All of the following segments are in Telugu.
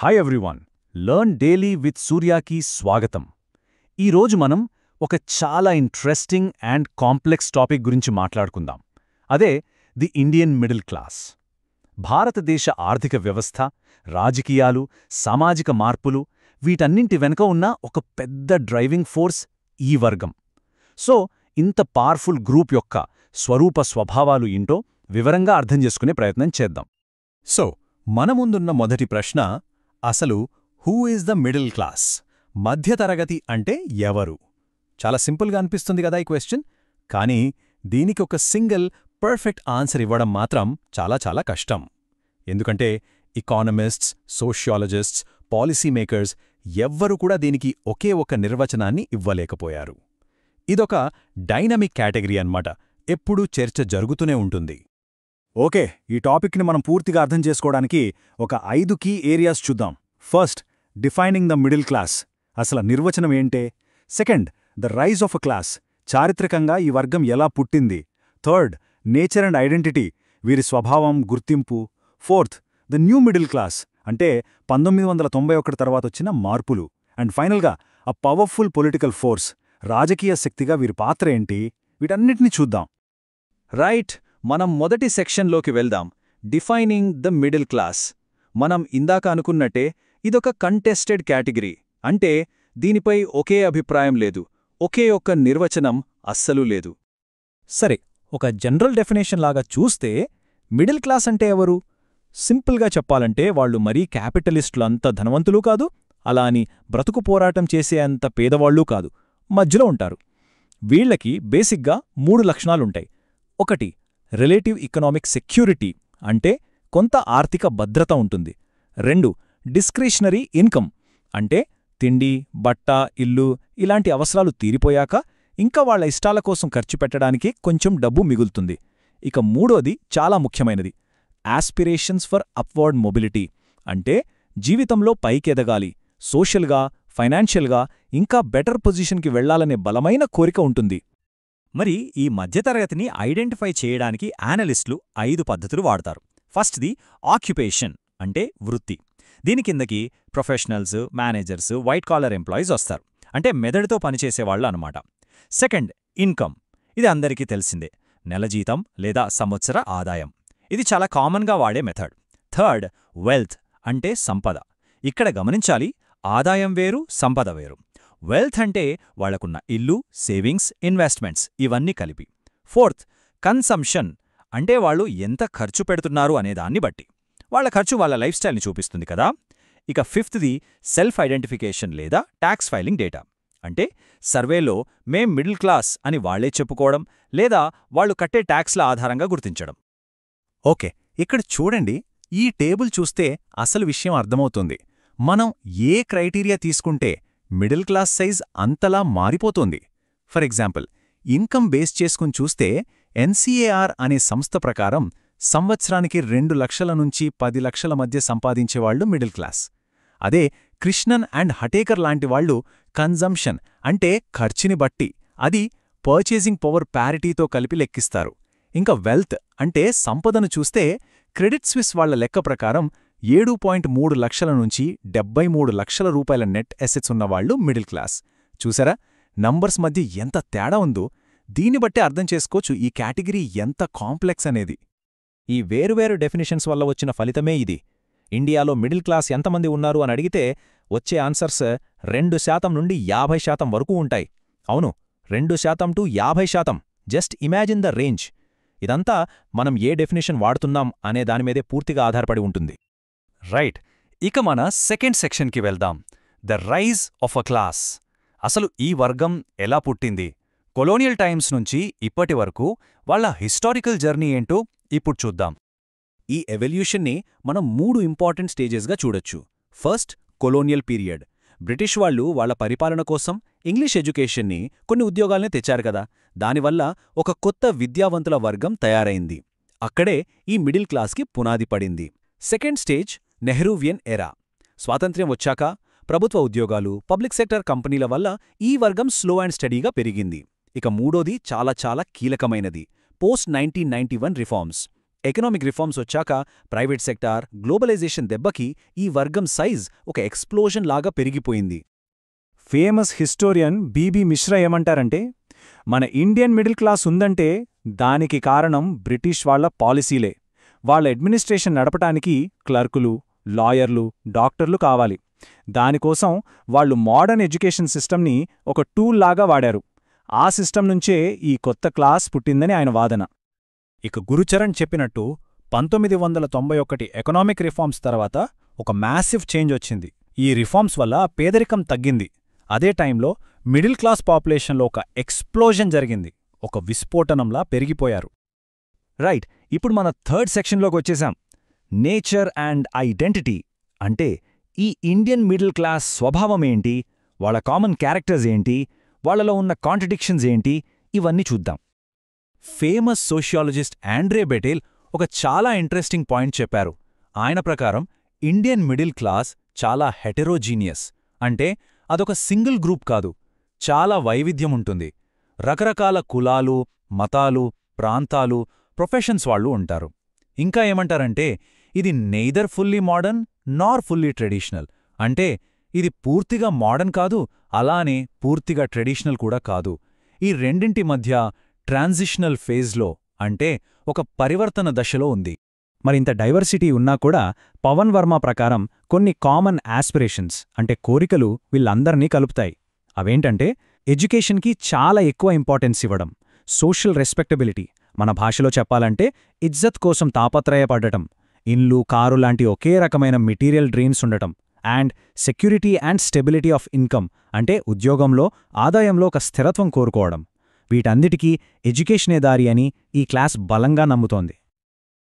Hi everyone, learn daily with సూర్యాకి స్వాగతం. ఈరోజు మనం ఒక చాలా ఇంట్రెస్టింగ్ అండ్ కాంప్లెక్స్ టాపిక్ గురించి మాట్లాడుకుందాం. అదే ది ఇండియన్ మిడిల్ క్లాస్. భారతదేశ ఆర్థిక వ్యవస్థ, రాజకీయాలు, సామాజిక మార్పులు వీటన్నింటి వెనుక ఉన్న ఒక పెద్ద డ్రైవింగ్ ఫోర్స్ ఈ వర్గం. సో ఇంత పవర్ఫుల్ గ్రూప్ యొక్క స్వరూప స్వభావాలు ఏంటో వివరంగా అర్థం చేసుకునే ప్రయత్నం చేద్దాం. సో మన ముందున్న మొదటి ప్రశ్న, అసలు who is the middle class? మధ్యతరగతి అంటే ఎవరు? చాలా సింపుల్గా అనిపిస్తుంది కదా ఈ క్వశ్చన్. కానీ దీనికి ఒక సింగిల్ పర్ఫెక్ట్ ఆన్సర్ ఇవ్వడం మాత్రం చాలా చాలా కష్టం. ఎందుకంటే ఎకానమిస్ట్స్, సోషియాలజిస్ట్స్, పాలసీ మేకర్స్ ఎవ్వరూ కూడా దీనికి ఒకే ఒక నిర్వచనాన్ని ఇవ్వలేకపోయారు. ఇదొక డైనమిక్ కేటగిరీ అన్నమాట. ఎప్పుడూ చర్చ జరుగుతూనే ఉంటుంది. ఓకే, ఈ టాపిక్ని మనం పూర్తిగా అర్థం చేసుకోవడానికి ఒక 5 కీ ఏరియాస్ చూద్దాం. First, defining the middle class. అసలు నిర్వచనం ఏంటే? Second, the rise of a class. చారిత్రకంగా ఈ వర్గం ఎలా పుట్టింది? Third, nature and identity. వీరి స్వభావం, గుర్తింపు. Fourth, the new middle class, అంటే 1991 తర్వాత వచ్చిన మార్పులు. అండ్ ఫైనల్గా, అ పవర్ఫుల్ పొలిటికల్ ఫోర్స్. రాజకీయ శక్తిగా వీరి పాత్ర ఏంటి? వీటన్నిటినీ చూద్దాం. రైట్, మనం మొదటి సెక్షన్లోకి వెళ్దాం. Defining the middle class. మనం ఇందాక అనుకున్నట్టే ఇదొక కంటెస్టెడ్ కేటగిరీ. అంటే దీనిపై ఒకే అభిప్రాయం లేదు, ఒకే ఒక్క నిర్వచనం అస్సలు లేదు. సరే, ఒక జనరల్ డెఫినేషన్ లాగా చూస్తే మిడిల్ క్లాస్ అంటే ఎవరు? సింపుల్గా చెప్పాలంటే వాళ్ళు మరీ క్యాపిటలిస్టులంత ధనవంతులు కాదు, అలా అని బ్రతుకు పోరాటం చేసే అంత పేదవాళ్లూ కాదు, మధ్యలో ఉంటారు. వీళ్లకి బేసిక్గా 3 లక్షణాలుంటాయి. ఒకటి, రిలేటివ్ ఎకనామిక్ సెక్యూరిటీ, అంటే కొంత ఆర్థిక భద్రత ఉంటుంది. 2, డిస్క్రిషనరీ ఇన్కమ్, అంటే తిండి, బట్ట, ఇల్లు ఇలాంటి అవసరాలు తీరిపోయాక ఇంకా వాళ్ల ఇష్టాల కోసం ఖర్చు పెట్టడానికి కొంచెం డబ్బు మిగులుతుంది. ఇక మూడోది చాలా ముఖ్యమైనది, ఆస్పిరేషన్స్ ఫర్ అప్వర్డ్ మొబిలిటీ, అంటే జీవితంలో పైకెదగాలి, సోషల్గా, ఫైనాన్షియల్గా ఇంకా బెటర్ పొజిషన్కి వెళ్లాలనే బలమైన కోరిక ఉంటుంది. మరి ఈ మధ్యతరగతిని ఐడెంటిఫై చేయడానికి యానలిస్టులు 5 పద్ధతులు వాడతారు. ఫస్ట్ది ఆక్యుపేషన్, అంటే వృత్తి. దీని కిందకి professionals, managers, white collar employees వస్తారు, అంటే మెదడుతో పనిచేసేవాళ్లు అనమాట. Second, income. ఇది అందరికీ తెలిసిందే, నెల జీతం లేదా సంవత్సర ఆదాయం. ఇది చాలా కామన్గా వాడే మెథడ్. థర్డ్, వెల్త్, అంటే సంపద. ఇక్కడ గమనించాలి, ఆదాయం వేరు, సంపద వేరు. వెల్త్ అంటే వాళ్లకున్న ఇల్లు, సేవింగ్స్, ఇన్వెస్ట్మెంట్స్ ఇవన్నీ కలిపి. ఫోర్త్, కన్సంప్షన్, అంటే వాళ్ళు ఎంత ఖర్చు పెడుతున్నారు అనేదాన్ని బట్టి. వాళ్ల ఖర్చు వాళ్ళ లైఫ్ స్టైల్ని చూపిస్తుంది కదా. ఇక ఫిఫ్త్ది, సెల్ఫ్ ఐడెంటిఫికేషన్ లేదా ట్యాక్స్ ఫైలింగ్ డేటా, అంటే సర్వేలో మేం మిడిల్ క్లాస్ అని వాళ్లే చెప్పుకోవడం లేదా వాళ్లు కట్టే ట్యాక్స్ల ఆధారంగా గుర్తించడం. ఓకే, ఇక్కడ చూడండి, ఈ టేబుల్ చూస్తే అసలు విషయం అర్థమవుతుంది. మనం ఏ క్రైటీరియా తీసుకుంటే మిడిల్ క్లాస్ సైజ్ అంతలా మారిపోతోంది. ఫర్ ఎగ్జాంపుల్, ఇన్కమ్ బేస్ చేసుకుని చూస్తే ఎన్సీఏఆర్ అనే సంస్థ ప్రకారం సంవత్సరానికి 2 లక్షల నుంచి 10 లక్షల మధ్య సంపాదించేవాళ్లు మిడిల్ క్లాస్. అదే కృష్ణన్ అండ్ హటేకర్ లాంటి వాళ్లు కన్జంప్షన్, అంటే ఖర్చుని బట్టి, అది పర్చేసింగ్ పవర్ ప్యారిటీతో కలిపి లెక్కిస్తారు. ఇంకా వెల్త్, అంటే సంపదను చూస్తే క్రెడిట్ స్విస్ వాళ్ల లెక్క ప్రకారం 7.3 లక్షల నుంచి 73 లక్షల రూపాయల నెట్ అసెట్స్ ఉన్నవాళ్లు మిడిల్ క్లాస్. చూసారా, నంబర్స్ మధ్య ఎంత తేడా ఉందో? దీన్ని బట్టే అర్థం చేసుకోవచ్చు ఈ కేటగిరీ ఎంత కాంప్లెక్స్ అనేది. ఈ వేరువేరు డెఫినిషన్స్ వల్ల వచ్చిన ఫలితమే ఇది. ఇండియాలో మిడిల్ క్లాస్ ఎంతమంది ఉన్నారు అని అడిగితే వచ్చే ఆన్సర్స్ 2% నుండి 50% వరకు ఉంటాయి. అవును, 2% to 50%. Just imagine the range. ఇదంతా మనం ఏ డెఫినిషన్ వాడుతున్నాం అనే దానిమీదే పూర్తిగా ఆధారపడి ఉంటుంది. రైట్, ఇక మన సెకండ్ సెక్షన్కి వెళ్దాం. The rise of a class. అసలు ఈ వర్గం ఎలా పుట్టింది? కొలోనియల్ టైమ్స్ నుంచి ఇప్పటి వరకు వాళ్ల హిస్టారికల్ జర్నీ ఏంటో ఇప్పుడు చూద్దాం. ఈ ఎవల్యూషన్ని మనం 3 ఇంపార్టెంట్ స్టేజెస్గా చూడొచ్చు. First, colonial period. బ్రిటిష్ వాళ్లు వాళ్ల పరిపాలన కోసం ఇంగ్లీష్ ఎడ్యుకేషన్ని, కొన్ని ఉద్యోగాల్ని తెచ్చారు కదా. దానివల్ల ఒక కొత్త విద్యావంతుల వర్గం తయారైంది. అక్కడే ఈ మిడిల్ క్లాస్కి పునాది పడింది. సెకండ్ స్టేజ్, నెహ్రూవియన్ ఎరా. స్వాతంత్ర్యం వచ్చాక ప్రభుత్వ ఉద్యోగాలు, పబ్లిక్ సెక్టర్ కంపెనీల వల్ల ఈ వర్గం స్లో అండ్ స్టడీగా పెరిగింది. ఇక మూడోది చాలా చాలా కీలకమైనది, పోస్ట్ 1991 రిఫార్మ్స్. ఎకనామిక్ రిఫార్మ్స్ వచ్చాక ప్రైవేట్ సెక్టార్, గ్లోబలైజేషన్ దెబ్బకి ఈ వర్గం సైజ్ ఒక ఎక్స్ప్లోజన్ లాగా పెరిగిపోయింది. ఫేమస్ హిస్టోరియన్ బీబీ మిశ్రా ఏమంటారంటే, మన ఇండియన్ మిడిల్ క్లాస్ ఉందంటే దానికి కారణం బ్రిటిష్ వాళ్ల పాలసీలే. వాళ్ళ అడ్మినిస్ట్రేషన్ నడపటానికి క్లర్కులు, లాయర్లు, డాక్టర్లు కావాలి. దానికోసం వాళ్ళు మోడర్న్ ఎడ్యుకేషన్ సిస్టమ్ని ఒక టూల్ లాగా వాడారు. ఆ సిస్టమ్ నుంచే ఈ కొత్త క్లాస్ పుట్టిందని ఆయన వాదన. ఇక గురుచరణ్ చెప్పినట్టు 1991 ఎకనామిక్ రిఫార్మ్స్ తర్వాత ఒక మ్యాసివ్ చేంజ్ వచ్చింది. ఈ రిఫార్మ్స్ వల్ల పేదరికం తగ్గింది. అదే టైంలో మిడిల్ క్లాస్ పాపులేషన్లో ఒక ఎక్స్ప్లోజన్ జరిగింది. ఒక విస్ఫోటనంలా పెరిగిపోయారు. రైట్, ఇప్పుడు మన థర్డ్ సెక్షన్లోకి వచ్చేసాం. Nature and identity. అంటే ఈ ఇండియన్ మిడిల్ క్లాస్ స్వభావమేంటి, వాళ్ళ కామన్ క్యారెక్టర్స్ ఏంటి, వాళ్లలో ఉన్న కాంట్రడిక్షన్స్ ఏంటి, ఇవన్నీ చూద్దాం. ఫేమస్ సోషియాలజిస్ట్ ఆండ్రే బెటేల్ ఒక చాలా ఇంట్రెస్టింగ్ పాయింట్ చెప్పారు. ఆయన ప్రకారం ఇండియన్ మిడిల్ క్లాస్ చాలా హెటెరోజీనియస్. అంటే అదొక సింగిల్ గ్రూప్ కాదు, చాలా వైవిధ్యముంటుంది. రకరకాల కులాలు, మతాలు, ప్రాంతాలు, ప్రొఫెషన్స్ వాళ్ళు ఉంటారు. ఇంకా ఏమంటారంటే ఇది నెయిదర్ ఫుల్లీ మోడర్న్ నార్ ఫుల్లీ ట్రెడిషనల్. అంటే ఇది పూర్తిగా మోడర్న్ కాదు, అలానే పూర్తిగా ట్రెడిషనల్ కూడా కాదు. ఈ రెండింటి మధ్య ట్రాన్సిషనల్ ఫేజ్లో, అంటే ఒక పరివర్తన దశలో ఉంది. మరింత డైవర్సిటీ ఉన్నా కూడా పవన్ వర్మ ప్రకారం కొన్ని కామన్ ఆస్పిరేషన్స్ అంటే కోరికలు వీళ్ళందర్నీ కలుపుతాయి. అవేంటంటే ఎడ్యుకేషన్కి చాలా ఎక్కువ ఇంపార్టెన్స్ ఇవ్వడం, సోషల్ రెస్పెక్టబిలిటీ, మన భాషలో చెప్పాలంటే ఇజ్జత్ కోసం తాపత్రయపడటం, ఇన్లు, కారు లాంటి ఒకే రకమైన మెటీరియల్ డ్రీమ్స్ ఉండటం, and security and stability of income అంటే ఉద్యోగంలో, ఆదాయంలో ఒక స్థిరత్వం కోరుకోవడం. వీటన్నిటికీ ఎడ్యుకేషనే దారి అని ఈ క్లాస్ బలంగా నమ్ముతోంది.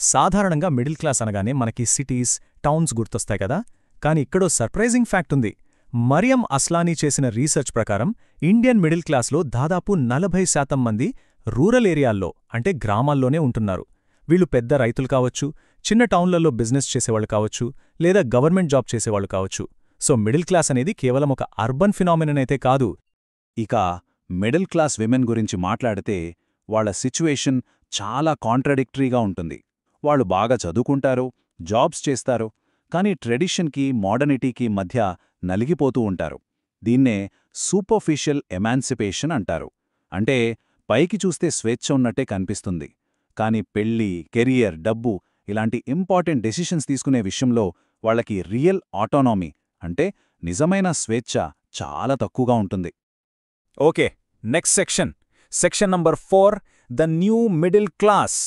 సాధారణంగా మిడిల్ క్లాస్ అనగానే మనకి సిటీస్, టౌన్స్ గుర్తొస్తాయి కదా. కాని ఇక్కడో సర్ప్రైజింగ్ ఫ్యాక్ట్ ఉంది. మరియం అస్లానీ చేసిన రీసెర్చ్ ప్రకారం ఇండియన్ మిడిల్ క్లాస్లో దాదాపు 40% మంది రూరల్ ఏరియాల్లో అంటే గ్రామాల్లోనే ఉంటున్నారు. వీళ్ళు పెద్ద రైతులు కావచ్చు, చిన్న టౌన్లలో బిజినెస్ చేసేవాళ్ళు కావచ్చు, లేదా గవర్నమెంట్ జాబ్ చేసేవాళ్ళు కావచ్చు. సో మిడిల్ క్లాస్ అనేది కేవలం ఒక అర్బన్ ఫినామినన్ అయితే కాదు. ఇక మిడిల్ క్లాస్ విమెన్ గురించి మాట్లాడితే వాళ్ల సిచ్యువేషన్ చాలా కాంట్రడిక్టరీగా ఉంటుంది. వాళ్ళు బాగా చదువుకుంటారు, జాబ్స్ చేస్తారు, కానీ ట్రెడిషన్కి మోడర్నిటీకి మధ్య నలిగిపోతూ ఉంటారు. దీన్నే సూపర్ఫిషియల్ ఎమాన్సిపేషన్ అంటారు. అంటే పైకి చూస్తే స్వేచ్ఛ ఉన్నట్టే కనిపిస్తుంది, కానీ పెళ్లి, కెరియర్, డబ్బు ఇలాంటి ఇంపార్టెంట్ డెసిషన్స్ తీసుకునే విషయంలో వాళ్లకి రియల్ ఆటోనామీ అంటే నిజమైన స్వేచ్ఛ చాలా తక్కువగా ఉంటుంది. Okay, next section number 4, the new middle class.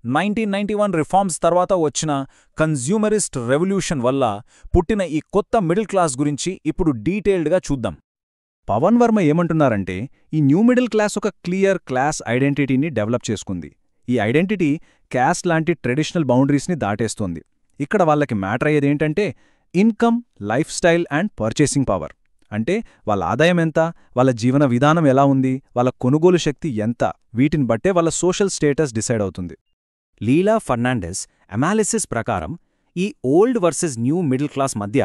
1991 reforms తర్వాత వచ్చిన కన్జ్యూమరిస్ట్ రెవల్యూషన్ వల్ల పుట్టిన ఈ కొత్త మిడిల్ క్లాస్ గురించి ఇప్పుడు డీటెయిల్డ్గా చూద్దాం. పవన్ వర్మ ఏమంటున్నారంటే ఈ న్యూ మిడిల్ క్లాస్ ఒక క్లియర్ క్లాస్ ఐడెంటిటీని డెవలప్ చేసుకుంది. ఈ ఐడెంటిటీ క్యాస్ట్ లాంటి ట్రెడిషనల్ బౌండరీస్ని దాటేస్తోంది. ఇక్కడ వాళ్ళకి మ్యాటర్ అయ్యేదేంటంటే income, life style and purchasing power. అంటే వాళ్ళ ఆదాయం ఎంత, వాళ్ళ జీవన విధానం ఎలా ఉంది, వాళ్ళ కొనుగోలు శక్తి ఎంత, వీటిని బట్టే వాళ్ళ సోషల్ స్టేటస్ డిసైడ్ అవుతుంది. లీలా ఫర్నాండెస్ అనాలిసిస్ ప్రకారం ఈ old versus new middle class మధ్య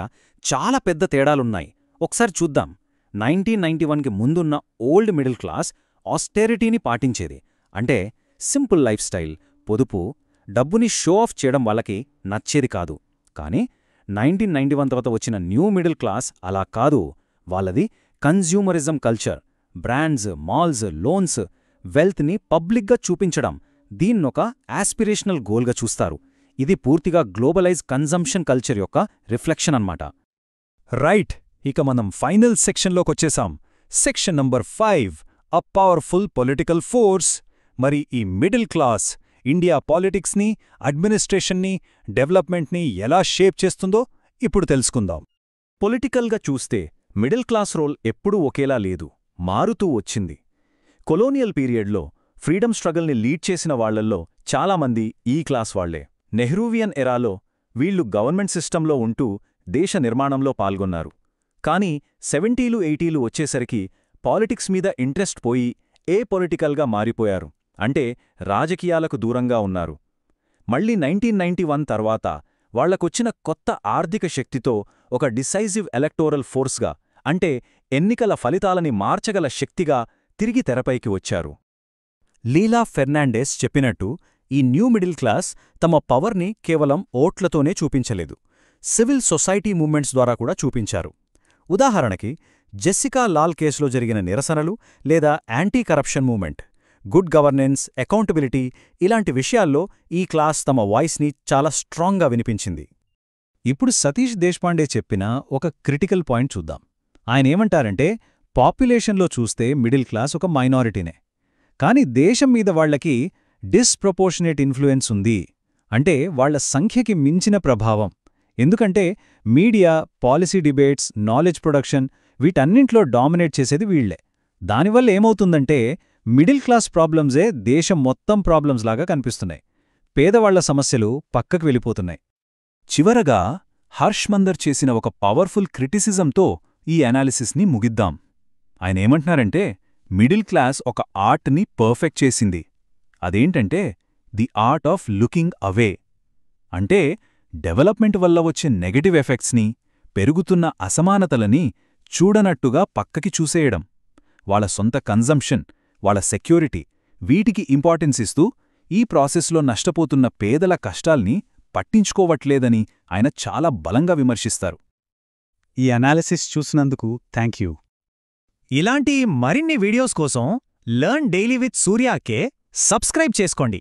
చాలా పెద్ద తేడాలున్నాయి. ఒకసారి చూద్దాం. 1991కి ముందున్న ఓల్డ్ మిడిల్ క్లాస్ ఆస్టెరిటీని పాటించేది. అంటే సింపుల్ లైఫ్ స్టైల్, పొదుపు, డబ్బుని షో ఆఫ్ చేయడం వాళ్ళకి నచ్చేది కాదు. కానీ 1991 తర్వాత వచ్చిన న్యూ మిడిల్ క్లాస్ అలా కాదు. వాళ్ళది consumerism culture, brands, malls, loans, వెల్త్ని పబ్లిక్గా చూపించడం, దీన్నొక ఆస్పిరేషనల్ గోల్గా చూస్తారు. ఇది పూర్తిగా గ్లోబలైజ్ కన్జంప్షన్ కల్చర్ యొక్క రిఫ్లెక్షన్ అన్నమాట. రైట్, ఇక మనం ఫైనల్ సెక్షన్లోకొచ్చేసాం. Section number 5, a powerful political force. మరి ఈ మిడిల్ క్లాస్ ఇండియా పాలిటిక్స్ని, అడ్మినిస్ట్రేషన్ని, డెవలప్మెంట్ని ఎలా షేప్ చేస్తుందో ఇప్పుడు తెలుసుకుందాం. పొలిటికల్గా చూస్తే మిడిల్ క్లాస్ రోల్ ఎప్పుడూ ఒకేలా లేదు, మారుతూ వచ్చింది. కొలోనియల్ పీరియడ్లో ఫ్రీడమ్ స్ట్రగల్ని లీడ్ చేసిన వాళ్లల్లో చాలామంది ఈ క్లాస్ వాళ్లే. నెహ్రూవియన్ ఎరాలో వీళ్లు గవర్నమెంట్ సిస్టంలో ఉంటూ దేశ నిర్మాణంలో పాల్గొన్నారు. కానీ 70లు 80లు వచ్చేసరికి పాలిటిక్స్ మీద ఇంట్రెస్ట్ పోయి పొలిటికల్గా మారిపోయారు. అంటే రాజకీయాలకు దూరంగా ఉన్నారు. మళ్ళీ 1991 తర్వాత వాళ్లకొచ్చిన కొత్త ఆర్థిక శక్తితో ఒక డిసైజివ్ ఎలక్టోరల్ ఫోర్స్గా, అంటే ఎన్నికల ఫలితాలని మార్చగల శక్తిగా తిరిగి తెరపైకి వచ్చారు. లీలా ఫెర్నాండెస్ చెప్పినట్టు ఈ న్యూ మిడిల్ క్లాస్ తమ పవర్ని కేవలం ఓట్లతోనే చూపించలేదు, సివిల్ సొసైటీ మూవ్మెంట్స్ ద్వారా కూడా చూపించారు. ఉదాహరణకి జెస్సికా లాల్ కేసులో జరిగిన నిరసనలు లేదా anti corruption movement, good governance, accountability ఇలాంటి విషయాల్లో ఈ క్లాస్ తమ వాయిస్ని చాలా స్ట్రాంగ్గా వినిపించింది. ఇప్పుడు సతీష్ దేశ్పాండే చెప్పిన ఒక క్రిటికల్ పాయింట్ చూద్దాం. ఆయనేమంటారంటే, పాపులేషన్లో చూస్తే మిడిల్ క్లాస్ ఒక మైనారిటీనే, కాని దేశం మీద వాళ్లకి డిస్ప్రపోర్షనేట్ ఇన్ఫ్లుయెన్స్ ఉంది. అంటే వాళ్ల సంఖ్యకి మించిన ప్రభావం. ఎందుకంటే media, policy debates, knowledge production వీటన్నింట్లో డామినేట్ చేసేది వీళ్లే. దానివల్ల ఏమవుతుందంటే మిడిల్ క్లాస్ ప్రాబ్లమ్సే దేశం మొత్తం ప్రాబ్లమ్స్ లాగా కనిపిస్తున్నాయి. పేదవాళ్ల సమస్యలు పక్కకు వెళ్ళిపోతున్నాయి. చివరగా హర్ష్ మందర్ చేసిన ఒక పవర్ఫుల్ క్రిటిసిజంతో ఈ అనాలిసిస్ని ముగిద్దాం. ఆయనేమంటున్నారంటే, మిడిల్ క్లాస్ ఒక ఆర్ట్ని పర్ఫెక్ట్ చేసింది. అదేంటంటే ది ఆర్ట్ ఆఫ్ లుకింగ్ అవే. అంటే డెవలప్మెంట్ వల్ల వచ్చే నెగటివ్ ఎఫెక్ట్స్ని, పెరుగుతున్న అసమానతలని చూడనట్టుగా పక్కకి చూసేయడం. వాళ్ళ సొంత కన్జంప్షన్, వాళ్ళ సెక్యూరిటీ వీటికి ఇంపార్టెన్స్ ఇస్తూ ఈ ప్రాసెస్లో నష్టపోతున్న పేదల కష్టాల్ని పట్టించుకోవట్లేదని ఆయన చాలా బలంగా విమర్శిస్తారు. ఈ అనాలిసిస్ చూసినందుకు థ్యాంక్యూ. ఇలాంటి మరిన్ని వీడియోస్ కోసం లర్న్ డైలీ విత్ సూర్యాకే సబ్స్క్రైబ్ చేసుకోండి.